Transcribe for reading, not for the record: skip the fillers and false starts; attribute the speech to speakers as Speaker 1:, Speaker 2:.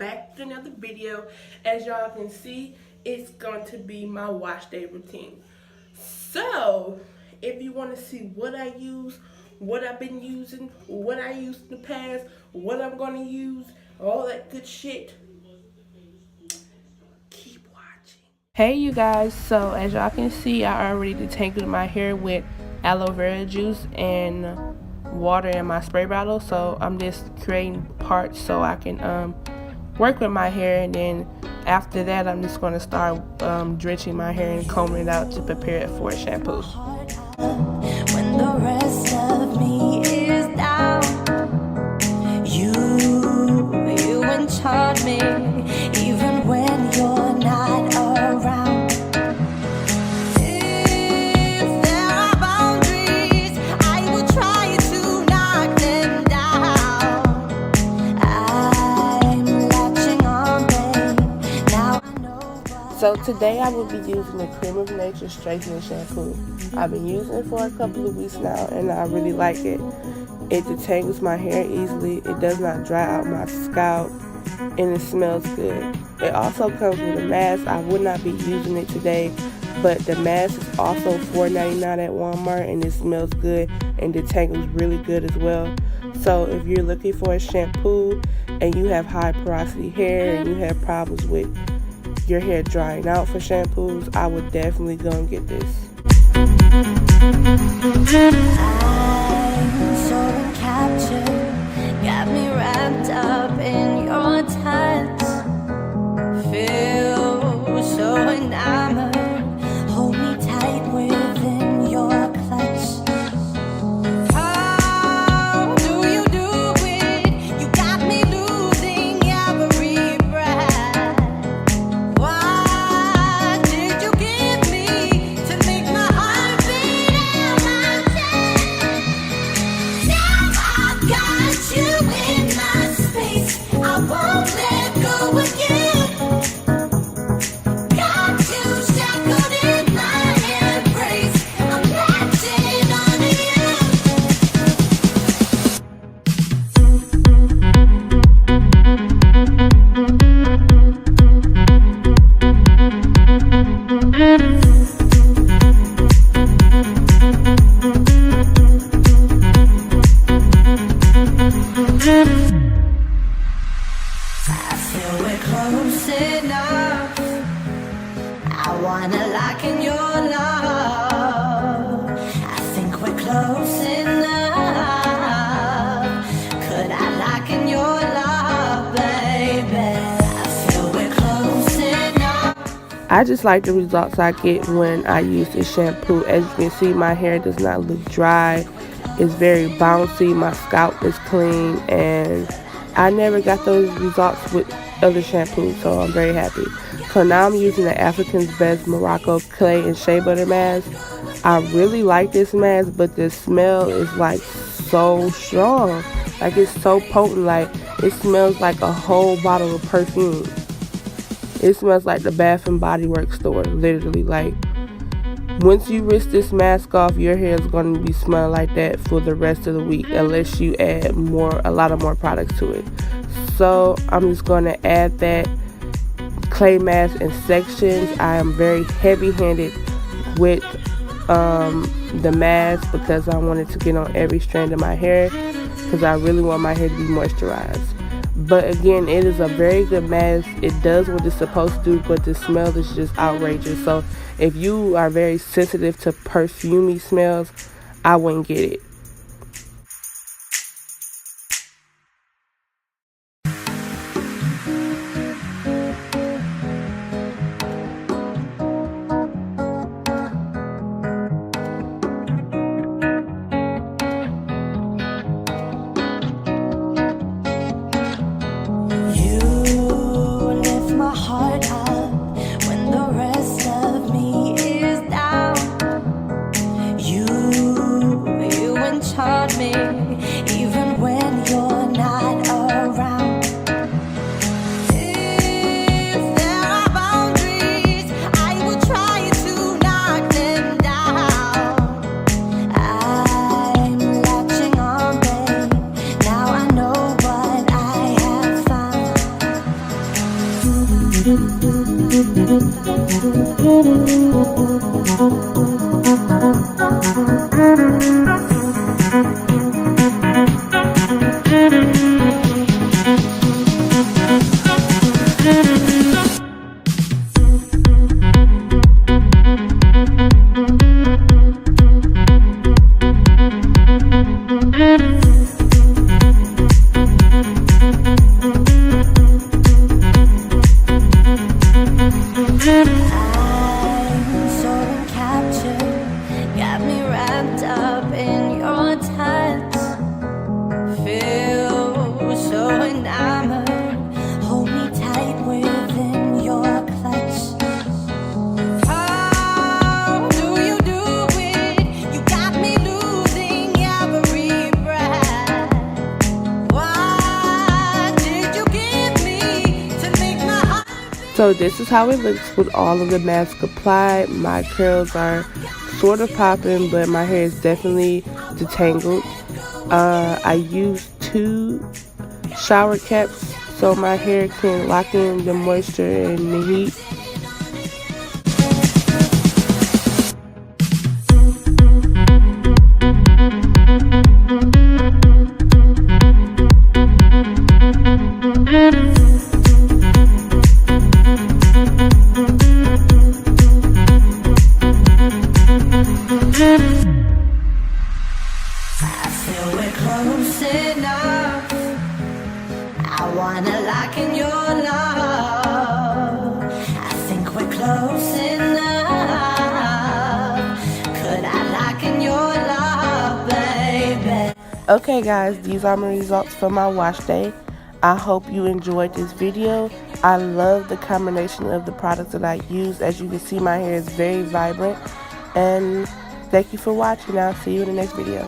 Speaker 1: back to another video. As y'all can see, it's going to be my wash day routine. So if you want to see what I use, what I've been using, what I used in the past, what I'm going to use, all that good shit, keep watching. Hey you guys, so as y'all can see, I already detangled my hair with aloe vera juice and water in my spray bottle. So I'm just creating parts so I can work with my hair, and then after that I'm just going to start drenching my hair and combing it out to prepare it for a shampoo. When the rest of me is down, you enchant me even when you're not around. So today I will be using the Creme of Nature Straightening Shampoo. I've been using it for a couple of weeks now and I really like it. It detangles my hair easily, it does not dry out my scalp, and it smells good. It also comes with a mask. I would not be using it today, but the mask is also $4.99 at Walmart and it smells good and detangles really good as well. So if you're looking for a shampoo and you have high porosity hair and you have problems with your hair drying out for shampoos, I would definitely go and get this. I'm so captured, got me wrapped up in your touch. Feel so enamored, hold me tight within your clutch. How do you do it? You got me losing every breath. What did you give me to make my heart beat out my chest? Now I've got you in my space, I won't let go again. Got you shackled in my embrace, I'm latching onto you. I feel we're close enough, I wanna lock in your love. I think we're close enough, could I lock in your love, baby? I feel we're close enough. I just like the results I get when I use this shampoo. As you can see, my hair does not look dry, it's very bouncy, my scalp is clean, and I never got those results with other shampoos, so I'm very happy. So now I'm using the African's Best Morocco Clay and Shea Butter Mask. I really like this mask, but the smell is like so strong. Like it's so potent, like it smells like a whole bottle of perfume. It smells like the Bath and Body Works store, literally. Like once you rinse this mask off, your hair is going to be smelling like that for the rest of the week, unless you add a lot of more products to it. So I'm just going to add that clay mask in sections. I am very heavy-handed with the mask because I want it to get on every strand of my hair, because I really want my hair to be moisturized. But again, it is a very good mask. It does what it's supposed to do, but the smell is just outrageous. So if you are very sensitive to perfumey smells, I wouldn't get it. You So this is how it looks with all of the mask applied. My curls are sort of popping, but my hair is definitely detangled. I used 2 shower caps so my hair can lock in the moisture and the heat.
Speaker 2: I wanna lock in your love. I think we're close enough. Could I lock in your love, baby?
Speaker 1: Okay guys, these are my results for my wash day. I hope you enjoyed this video. I love the combination of the products that I use. As you can see, my hair is very vibrant. And thank you for watching. I'll see you in the next video.